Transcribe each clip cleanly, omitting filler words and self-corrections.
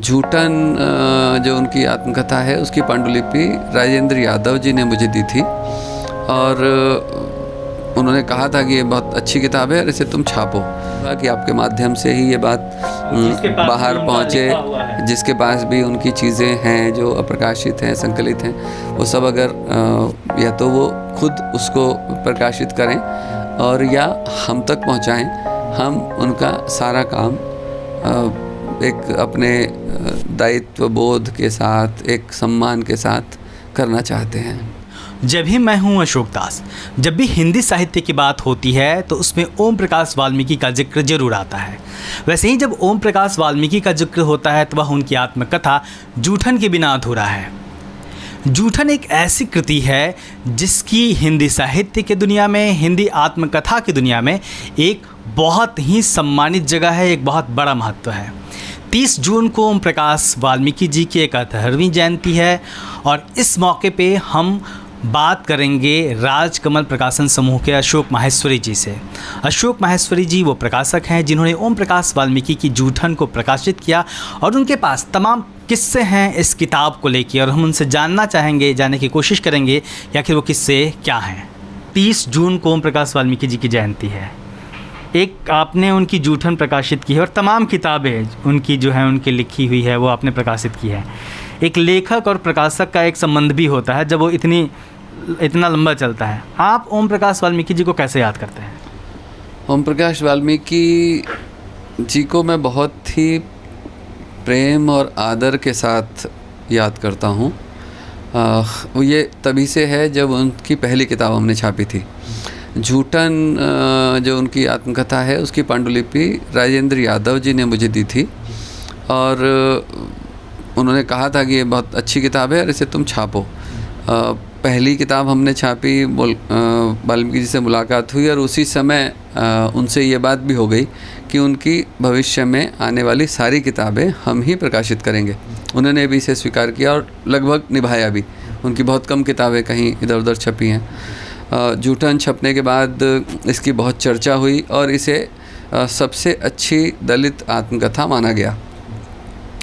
जूठन जो उनकी आत्मकथा है उसकी पांडुलिपि राजेंद्र यादव जी ने मुझे दी थी और उन्होंने कहा था कि ये बहुत अच्छी किताब है और इसे तुम छापो, कि आपके माध्यम से ही ये बात बाहर पहुँचे, जिसके पास भी उनकी चीज़ें हैं जो अप्रकाशित हैं, संकलित हैं, वो सब अगर या तो वो खुद उसको प्रकाशित करें और या हम तक पहुँचाएं, हम उनका सारा काम एक अपने दायित्व बोध के साथ, एक सम्मान के साथ करना चाहते हैं। जब भी मैं हूँ अशोक दास, जब भी हिंदी साहित्य की बात होती है तो उसमें ओम प्रकाश वाल्मीकि का जिक्र जरूर आता है। वैसे ही जब ओम प्रकाश वाल्मीकि का जिक्र होता है तो वह उनकी आत्मकथा जूठन के बिना अधूरा है। जूठन एक ऐसी कृति है जिसकी हिंदी साहित्य की दुनिया में, हिंदी आत्मकथा की दुनिया में एक बहुत ही सम्मानित जगह है, एक बहुत बड़ा महत्व है। 30 जून को ओम प्रकाश वाल्मीकि जी की 71वीं जयंती है और इस मौके पे हम बात करेंगे राजकमल प्रकाशन समूह के अशोक माहेश्वरी जी से। अशोक माहेश्वरी जी वो प्रकाशक हैं जिन्होंने ओम प्रकाश वाल्मीकि की जूठन को प्रकाशित किया और उनके पास तमाम किस्से हैं इस किताब को लेकर और हम उनसे जानना चाहेंगे, जानने की कोशिश करेंगे कि आखिर वो किस्से क्या हैं। 30 जून को ओम प्रकाश वाल्मीकि जी की जयंती है। एक आपने उनकी जूठन प्रकाशित की है और तमाम किताबें उनकी जो है उनकी लिखी हुई है वो आपने प्रकाशित की है। एक लेखक और प्रकाशक का एक संबंध भी होता है जब वो इतना लंबा चलता है। आप ओम प्रकाश वाल्मीकि जी को कैसे याद करते हैं? ओम प्रकाश वाल्मीकि जी को मैं बहुत ही प्रेम और आदर के साथ याद करता हूँ। वो ये तभी से है जब उनकी पहली किताब हमने छापी थी। जूठन जो उनकी आत्मकथा है उसकी पांडुलिपि राजेंद्र यादव जी ने मुझे दी थी और उन्होंने कहा था कि ये बहुत अच्छी किताब है और इसे तुम छापो। पहली किताब हमने छापी, वाल्मीकि जी से मुलाकात हुई और उसी समय उनसे ये बात भी हो गई कि उनकी भविष्य में आने वाली सारी किताबें हम ही प्रकाशित करेंगे। उन्होंने भी इसे स्वीकार किया और लगभग निभाया भी। उनकी बहुत कम किताबें कहीं इधर उधर छपी हैं। जूठन छपने के बाद इसकी बहुत चर्चा हुई और इसे सबसे अच्छी दलित आत्मकथा माना गया,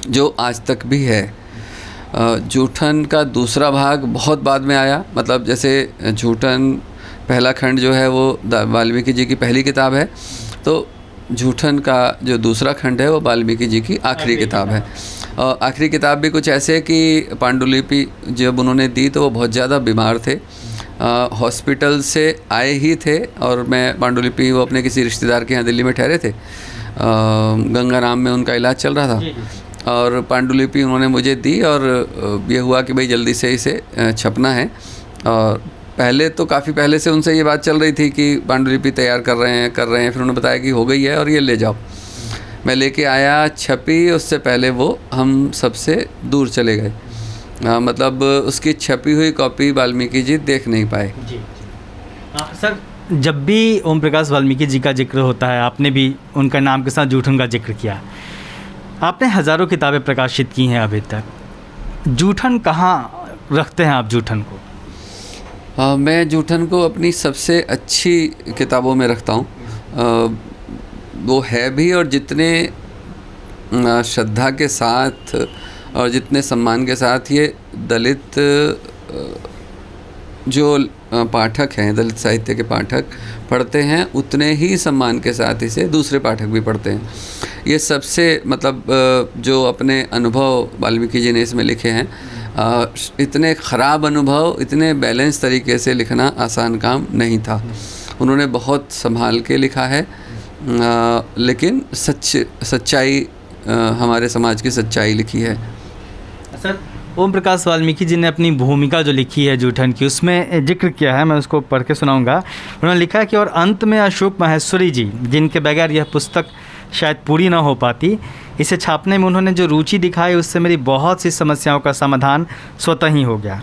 जो आज तक भी है। जूठन का दूसरा भाग बहुत बाद में आया, मतलब जैसे जूठन पहला खंड जो है वो वाल्मीकि जी की पहली किताब है, तो जूठन का जो दूसरा खंड है वो वाल्मीकि जी की आखिरी किताब है। और आखिरी किताब भी कुछ ऐसे कि पांडुलिपि जब उन्होंने दी तो वो बहुत ज़्यादा बीमार थे, हॉस्पिटल से आए ही थे और मैं पांडुलिपि वो अपने किसी रिश्तेदार के यहाँ दिल्ली में ठहरे थे, गंगाराम में उनका इलाज चल रहा था और पांडुलिपि उन्होंने मुझे दी और ये हुआ कि भाई जल्दी से इसे छपना है। और पहले तो काफ़ी पहले से उनसे ये बात चल रही थी कि पांडुलिपि तैयार कर रहे हैं, फिर उन्होंने बताया कि हो गई है और ये ले जाओ। मैं लेके आया, छपी, उससे पहले वो हम सबसे दूर चले गए। मतलब उसकी छपी हुई कॉपी वाल्मीकि जी देख नहीं पाए। जी सर, जब भी ओम प्रकाश वाल्मीकि जी का जिक्र होता है, आपने भी उनका नाम के साथ जूठन का जिक्र किया। आपने हज़ारों किताबें प्रकाशित की हैं अभी तक। जूठन कहाँ रखते हैं आप जूठन को? मैं जूठन को अपनी सबसे अच्छी किताबों में रखता हूँ। वो है भी, और जितने श्रद्धा के साथ और जितने सम्मान के साथ ये दलित जो पाठक हैं, दलित साहित्य के पाठक पढ़ते हैं, उतने ही सम्मान के साथ इसे दूसरे पाठक भी पढ़ते हैं। ये सबसे मतलब जो अपने अनुभव वाल्मीकि जी ने इसमें लिखे हैं, इतने ख़राब अनुभव इतने बैलेंस तरीके से लिखना आसान काम नहीं था। उन्होंने बहुत संभाल के लिखा है, लेकिन सच्चाई हमारे समाज की सच्चाई लिखी है। सर, ओम प्रकाश वाल्मीकि जी ने अपनी भूमिका जो लिखी है जूठन की, उसमें जिक्र किया है, मैं उसको पढ़ के सुनाऊंगा। उन्होंने लिखा है कि और अंत में अशोक माहेश्वरी जी, जिनके बगैर यह पुस्तक शायद पूरी ना हो पाती, इसे छापने में उन्होंने जो रुचि दिखाई उससे मेरी बहुत सी समस्याओं का समाधान स्वतः ही हो गया।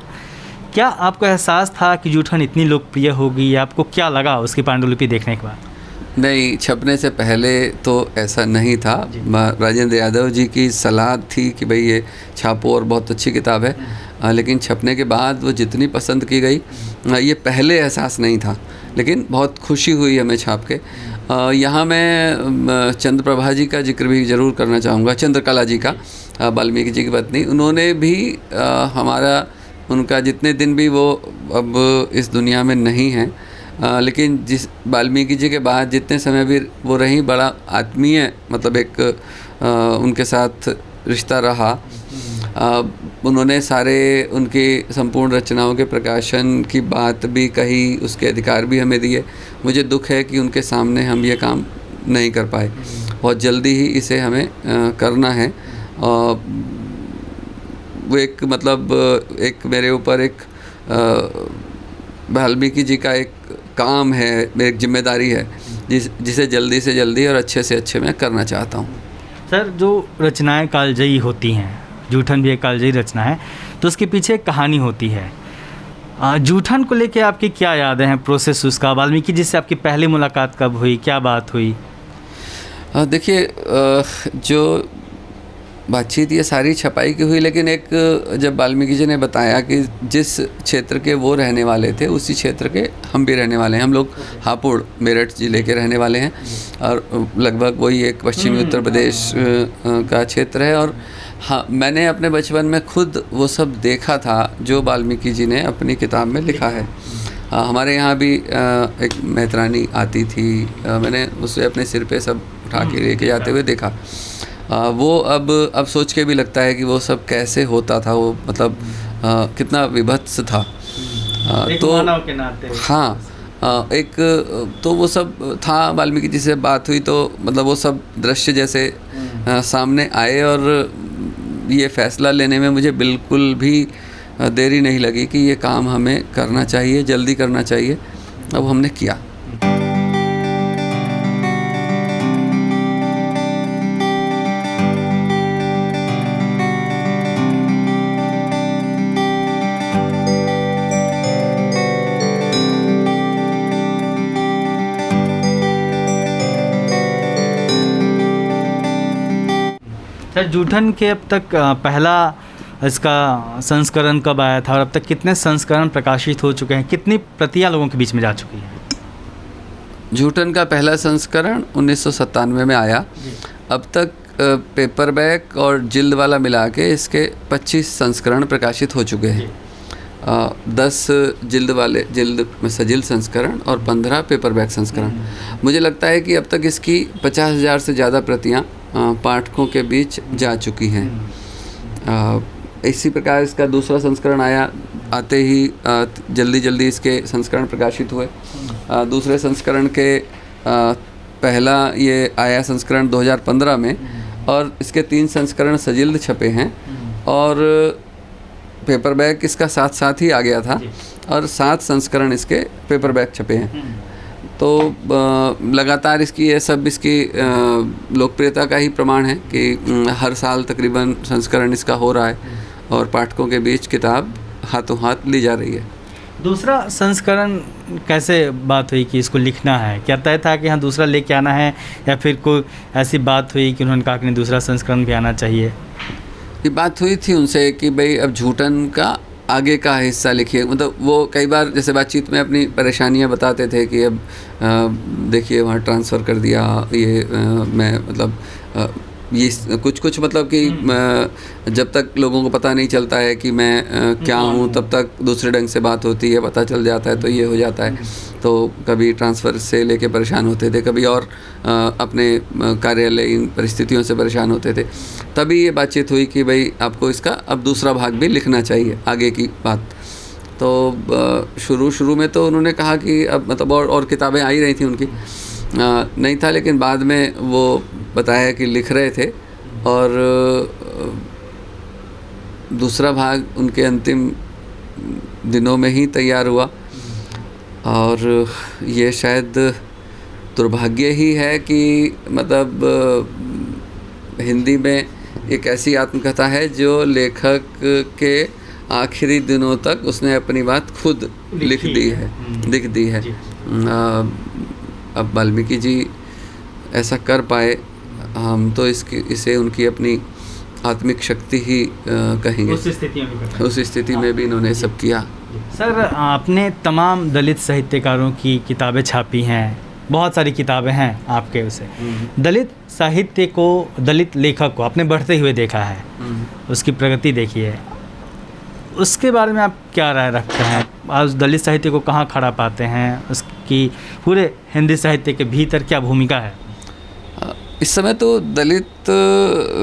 क्या आपको एहसास था कि जूठन इतनी लोकप्रिय होगी? आपको क्या लगा उसकी पांडुलिपि देखने के बाद? नहीं, छपने से पहले तो ऐसा नहीं था। राजेंद्र यादव जी की सलाह थी कि भाई ये छापो और बहुत अच्छी किताब है, लेकिन छपने के बाद वो जितनी पसंद की गई, ये पहले एहसास नहीं था, लेकिन बहुत खुशी हुई हमें छाप के। यहाँ मैं चंद्रप्रभा जी का जिक्र भी ज़रूर करना चाहूँगा, चंद्रकला जी का। वाल्मीकि जी की पत्नी, उन्होंने भी उनका जितने दिन भी वो अब इस दुनिया में नहीं हैं, लेकिन जिस वाल्मीकि जी के बाद जितने समय भी वो रहीं, बड़ा आत्मीय मतलब एक उनके साथ रिश्ता रहा। उन्होंने सारे उनकी संपूर्ण रचनाओं के प्रकाशन की बात भी कही, उसके अधिकार भी हमें दिए। मुझे दुख है कि उनके सामने हम ये काम नहीं कर पाए। बहुत जल्दी ही इसे हमें करना है। वो एक मतलब एक मेरे ऊपर एक वाल्मीकि जी का एक काम है, एक जिम्मेदारी है जिसे जल्दी से जल्दी और अच्छे से अच्छे मैं करना चाहता हूँ। सर, जो रचनाएं कालजयी होती हैं, जूठन भी एक कालजयी रचना है, तो उसके पीछे एक कहानी होती है। जूठन को लेके आपकी क्या यादें हैं, प्रोसेस उसका? वाल्मीकि जी से आपकी पहली मुलाकात कब हुई, क्या बात हुई? देखिए, जो बातचीत ये सारी छपाई की हुई, लेकिन एक जब वाल्मीकि जी ने बताया कि जिस क्षेत्र के वो रहने वाले थे उसी क्षेत्र के हम भी रहने वाले हैं। हम लोग हापुड़ मेरठ ज़िले के रहने वाले हैं और लगभग वही एक पश्चिमी उत्तर प्रदेश का क्षेत्र है। और हाँ, मैंने अपने बचपन में खुद वो सब देखा था जो वाल्मीकि जी ने अपनी किताब में लिखा है। हमारे यहाँ भी एक मैत्रानी आती थी, मैंने उसे अपने सिर पे सब उठा के लेके जाते हुए देखा। वो अब सोच के भी लगता है कि वो सब कैसे होता था, वो मतलब कितना विभत्स था। तो मानव के नाते हाँ, एक तो वो सब था। वाल्मीकि जी से बात हुई तो मतलब वो सब दृश्य जैसे सामने आए और ये फ़ैसला लेने में मुझे बिल्कुल भी देरी नहीं लगी कि ये काम हमें करना चाहिए, जल्दी करना चाहिए। अब हमने किया। सर, जूठन के अब तक पहला इसका संस्करण कब आया था और अब तक कितने संस्करण प्रकाशित हो चुके हैं, कितनी प्रतियां लोगों के बीच में जा चुकी हैं? जूठन का पहला संस्करण 1997 में आया। अब तक पेपरबैक और जिल्द वाला मिला के इसके 25 संस्करण प्रकाशित हो चुके हैं। 10 जिल्द में सजिल संस्करण और 15 पेपरबैक संस्करण। मुझे लगता है कि अब तक इसकी 50,000 से ज़्यादा प्रतियां पाठकों के बीच जा चुकी हैं। इसी प्रकार इसका दूसरा संस्करण आते ही जल्दी इसके संस्करण प्रकाशित हुए। दूसरे संस्करण के पहला ये आया संस्करण 2015 में और इसके 3 संस्करण सजिल्द छपे हैं और पेपरबैक इसका साथ ही आ गया था और 7 संस्करण इसके पेपरबैक छपे हैं। तो लगातार इसकी लोकप्रियता का ही प्रमाण है कि हर साल तकरीबन संस्करण इसका हो रहा है और पाठकों के बीच किताब हाथों हाथ ली जा रही है। दूसरा संस्करण कैसे बात हुई कि इसको लिखना है? क्या तय था कि हाँ दूसरा लेके आना है या फिर कोई ऐसी बात हुई कि उन्होंने कहा कि नहीं दूसरा संस्करण भी आना चाहिए? ये बात हुई थी उनसे कि भाई अब जूठन का आगे का हिस्सा लिखिए। मतलब वो कई बार जैसे बातचीत में अपनी परेशानियां बताते थे कि अब देखिए वहाँ ट्रांसफ़र कर दिया, ये मैं मतलब ये कुछ मतलब कि जब तक लोगों को पता नहीं चलता है कि मैं क्या हूँ तब तक दूसरे ढंग से बात होती है, पता चल जाता है तो ये हो जाता है। तो कभी ट्रांसफ़र से लेके परेशान होते थे, कभी और अपने कार्यालयीन परिस्थितियों से परेशान होते थे। तभी ये बातचीत हुई कि भाई आपको इसका अब दूसरा भाग भी लिखना चाहिए, आगे की बात। तो शुरू में तो उन्होंने कहा कि अब मतलब और किताबें आ ही रही थी उनकी, नहीं था, लेकिन बाद में वो बताया कि लिख रहे थे और दूसरा भाग उनके अंतिम दिनों में ही तैयार हुआ। और ये शायद दुर्भाग्य ही है कि मतलब हिंदी में एक ऐसी आत्मकथा है जो लेखक के आखिरी दिनों तक उसने अपनी बात खुद लिख दी है। अब वाल्मीकि जी ऐसा कर पाए, हम तो इसे उनकी अपनी आत्मिक शक्ति ही कहेंगे। उस स्थिति में भी इन्होंने सब किया। सर, आपने तमाम दलित साहित्यकारों की किताबें छापी हैं, बहुत सारी किताबें हैं आपके उसे। दलित साहित्य को, दलित लेखक को आपने बढ़ते हुए देखा है, उसकी प्रगति देखी है, उसके बारे में आप क्या राय रखते हैं? आज दलित साहित्य को कहाँ खड़ा पाते हैं, उसकी पूरे हिंदी साहित्य के भीतर क्या भूमिका है? इस समय तो दलित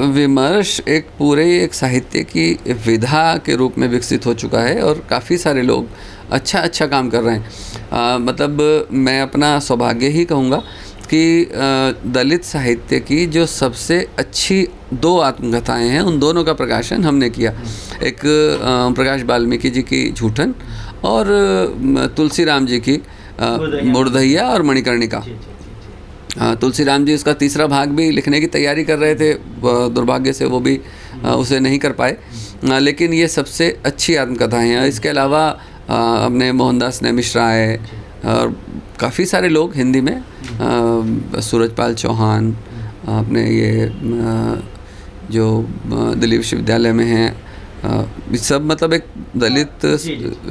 विमर्श एक साहित्य की विधा के रूप में विकसित हो चुका है और काफ़ी सारे लोग अच्छा काम कर रहे हैं। मतलब मैं अपना सौभाग्य ही कहूँगा कि दलित साहित्य की जो सबसे अच्छी 2 आत्मकथाएं हैं, उन दोनों का प्रकाशन हमने किया। एक प्रकाश वाल्मीकि जी की झूठन और तुलसीराम जी की मुर्दहिया और मणिकर्णिका। तुलसीराम जी उसका 3रा भाग भी लिखने की तैयारी कर रहे थे, दुर्भाग्य से वो भी उसे नहीं कर पाए, लेकिन ये सबसे अच्छी आत्मकथाएं हैं। इसके अलावा अपने मोहनदास नेमिष राय और काफ़ी सारे लोग हिंदी में, सूरजपाल चौहान, अपने ये जो दिल्ली विश्वविद्यालय में हैं, सब मतलब एक दलित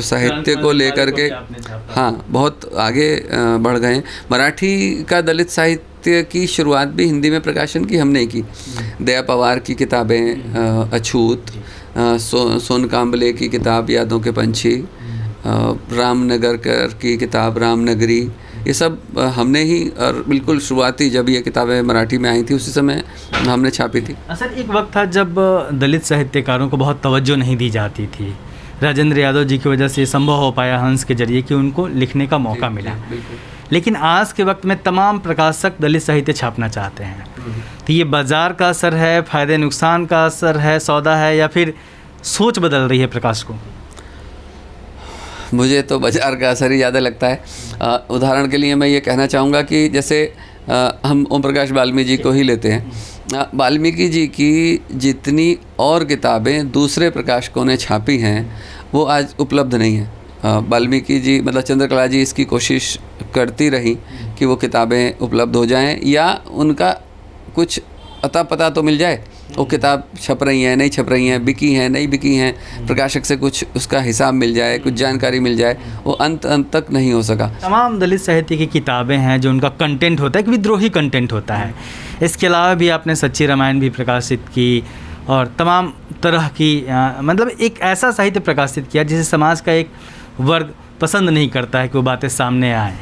साहित्य को लेकर के हाँ बहुत आगे बढ़ गए। मराठी का दलित साहित्य की शुरुआत भी हिंदी में प्रकाशन की हमने की। दया पवार की किताबें, अछूत, सोन कांबले की किताब यादों के पंछी, रामनगरकर की किताब रामनगरी, ये सब हमने ही, और बिल्कुल शुरुआती जब ये किताबें मराठी में आई थी उसी समय हमने छापी थी। सर एक वक्त था जब दलित साहित्यकारों को बहुत तवज्जो नहीं दी जाती थी। राजेंद्र यादव जी की वजह से संभव हो पाया हंस के जरिए कि उनको लिखने का मौका मिला। लेकिन आज के वक्त में तमाम प्रकाशक दलित साहित्य छापना चाहते हैं, तो ये बाज़ार का असर है, फ़ायदे नुकसान का असर है, सौदा है, या फिर सोच बदल रही है प्रकाशकों? मुझे तो बाज़ार का असर ही ज़्यादा लगता है। उदाहरण के लिए मैं ये कहना चाहूँगा कि जैसे हम ओम प्रकाश वाल्मीकि जी को ही लेते हैं। वाल्मीकि जी की जितनी और किताबें दूसरे प्रकाशकों ने छापी हैं वो आज उपलब्ध नहीं हैं। वाल्मीकि जी मतलब चंद्रकला जी इसकी कोशिश करती रही कि वो किताबें उपलब्ध हो जाएं या उनका कुछ अता पता तो मिल जाए, वो किताब छप रही हैं नहीं छप रही हैं, बिकी हैं नहीं बिकी हैं, प्रकाशक से कुछ उसका हिसाब मिल जाए, कुछ जानकारी मिल जाए, वो अंत तक नहीं हो सका। तमाम दलित साहित्य की किताबें हैं जो उनका कंटेंट होता है कि विद्रोही कंटेंट होता है। इसके अलावा भी आपने सच्ची रामायण भी प्रकाशित की और तमाम तरह की मतलब एक ऐसा साहित्य प्रकाशित किया जिसे समाज का एक वर्ग पसंद नहीं करता है कि वो बातें सामने आए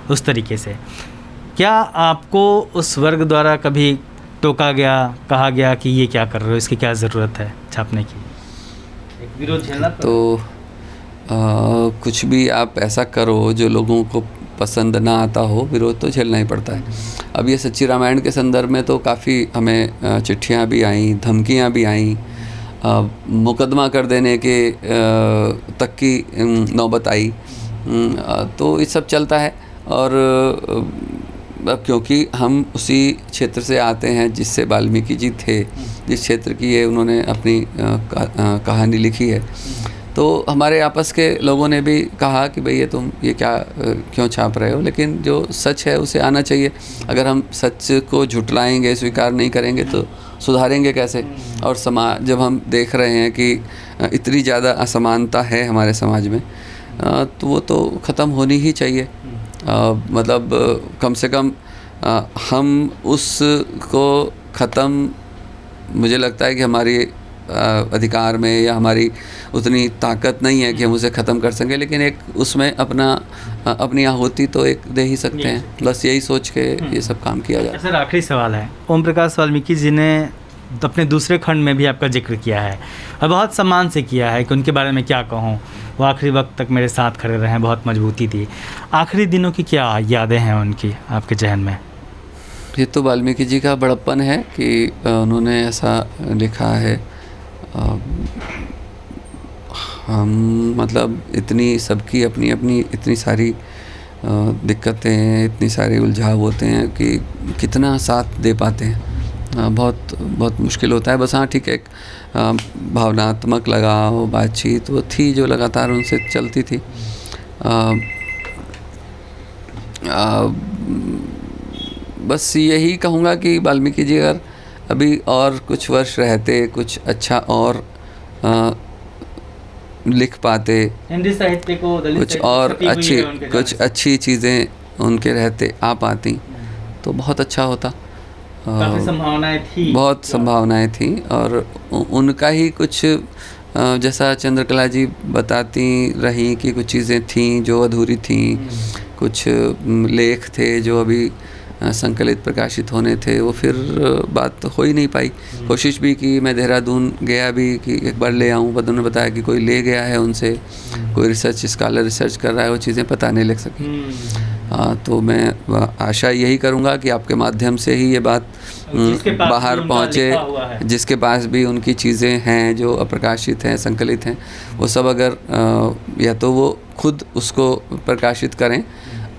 उस तरीके से। क्या आपको उस वर्ग द्वारा कभी टोका गया, कहा गया कि ये क्या कर रहे हो, इसकी क्या ज़रूरत है छापने की? एक विरोध झेलना तो कुछ भी आप ऐसा करो जो लोगों को पसंद ना आता हो, विरोध तो झेलना ही पड़ता है। अब ये सच्ची रामायण के संदर्भ में तो काफ़ी हमें चिट्ठियाँ भी आईं, धमकियाँ भी आईं, मुकदमा कर देने के तक की नौबत आई। तो ये सब चलता है और क्योंकि हम उसी क्षेत्र से आते हैं जिससे वाल्मीकि जी थे, जिस क्षेत्र की ये उन्होंने अपनी कहानी लिखी है, तो हमारे आपस के लोगों ने भी कहा कि भाई ये तुम ये क्या क्यों छाप रहे हो, लेकिन जो सच है उसे आना चाहिए। अगर हम सच को झुटलाएंगे, स्वीकार नहीं करेंगे तो सुधारेंगे कैसे? और समाज जब हम देख रहे हैं कि इतनी ज़्यादा असमानता है हमारे समाज में, तो वो तो ख़त्म होनी ही चाहिए। मतलब कम से कम हम उसको ख़त्म, मुझे लगता है कि हमारी अधिकार में या हमारी उतनी ताकत नहीं है कि हम उसे ख़त्म कर सकें, लेकिन एक उसमें अपनी आहुति तो एक दे ही सकते हैं। बस यही सोच के ये सब काम किया जाए। सर आखिरी सवाल है, ओम प्रकाश वाल्मीकि जी ने अपने दूसरे खंड में भी आपका जिक्र किया है और बहुत सम्मान से किया है कि उनके बारे में क्या कहूँ, वो आखिरी वक्त तक मेरे साथ खड़े रहे हैं, बहुत मजबूती दी। आखिरी दिनों की क्या यादें हैं उनकी आपके जहन में? ये तो वाल्मीकि जी का बड़प्पन है कि उन्होंने ऐसा लिखा है। हम मतलब इतनी सबकी अपनी अपनी इतनी सारी दिक्कतें, इतनी सारे उलझाव होते हैं कि कितना साथ दे पाते हैं, बहुत बहुत मुश्किल होता है। बस हाँ ठीक है, एक भावनात्मक लगाव, बातचीत वो थी जो लगातार उनसे चलती थी। बस यही कहूँगा कि वाल्मीकि जी अगर अभी और कुछ वर्ष रहते, कुछ अच्छा और लिख पाते, हिंदी साहित्य को कुछ और अच्छी चीज़ें उनके रहते आ पाती तो बहुत अच्छा होता। काफ़ी संभावनाएं थी, बहुत संभावनाएं थी, और उनका ही कुछ जैसा चंद्रकला जी बताती रही कि कुछ चीज़ें थीं जो अधूरी थीं, कुछ लेख थे जो अभी संकलित प्रकाशित होने थे, वो फिर बात हो ही नहीं पाई। कोशिश भी की, मैं देहरादून गया भी कि एक बार ले आऊँ, बट उन्होंने बताया कि कोई ले गया है उनसे, कोई रिसर्च स्कॉलर रिसर्च कर रहा है, वो चीज़ें पता नहीं लग सकी। तो मैं आशा यही करूँगा कि आपके माध्यम से ही ये बात बाहर पहुँचे, जिसके पास भी उनकी चीज़ें हैं जो अप्रकाशित हैं, संकलित हैं, वो सब अगर या तो वो खुद उसको प्रकाशित करें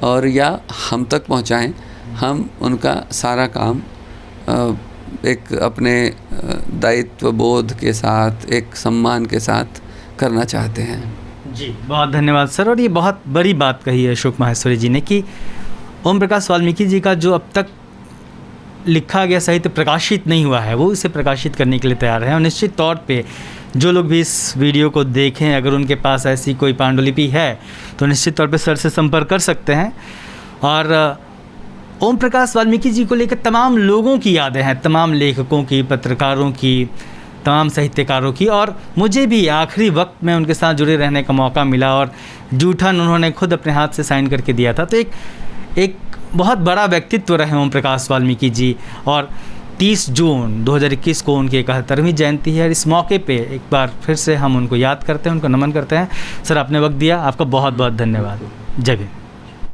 और या हम तक पहुँचाएं। हम उनका सारा काम एक अपने दायित्व बोध के साथ, एक सम्मान के साथ करना चाहते हैं। जी, बहुत धन्यवाद सर। और ये बहुत बड़ी बात कही है अशोक माहेश्वरी जी ने कि ओम प्रकाश वाल्मीकि जी का जो अब तक लिखा गया साहित्य प्रकाशित नहीं हुआ है, वो इसे प्रकाशित करने के लिए तैयार है। और निश्चित तौर पे जो लोग भी इस वीडियो को देखें, अगर उनके पास ऐसी कोई पांडुलिपि है तो निश्चित तौर पे सर से संपर्क कर सकते हैं। और ओम प्रकाश वाल्मीकि जी को लेकर तमाम लोगों की यादें हैं, तमाम लेखकों की, पत्रकारों की, तमाम साहित्यकारों की, और मुझे भी आखिरी वक्त में उनके साथ जुड़े रहने का मौका मिला और जूठन उन्होंने खुद अपने हाथ से साइन करके दिया था। तो एक बहुत बड़ा व्यक्तित्व रहे ओम प्रकाश वाल्मीकि जी। और 30 जून 2021 को उनकी 71वीं जयंती है। इस मौके पे एक बार फिर से हम उनको याद करते हैं, उनको नमन करते हैं। सर, आपने वक्त दिया, आपका बहुत बहुत धन्यवाद। जय भीम।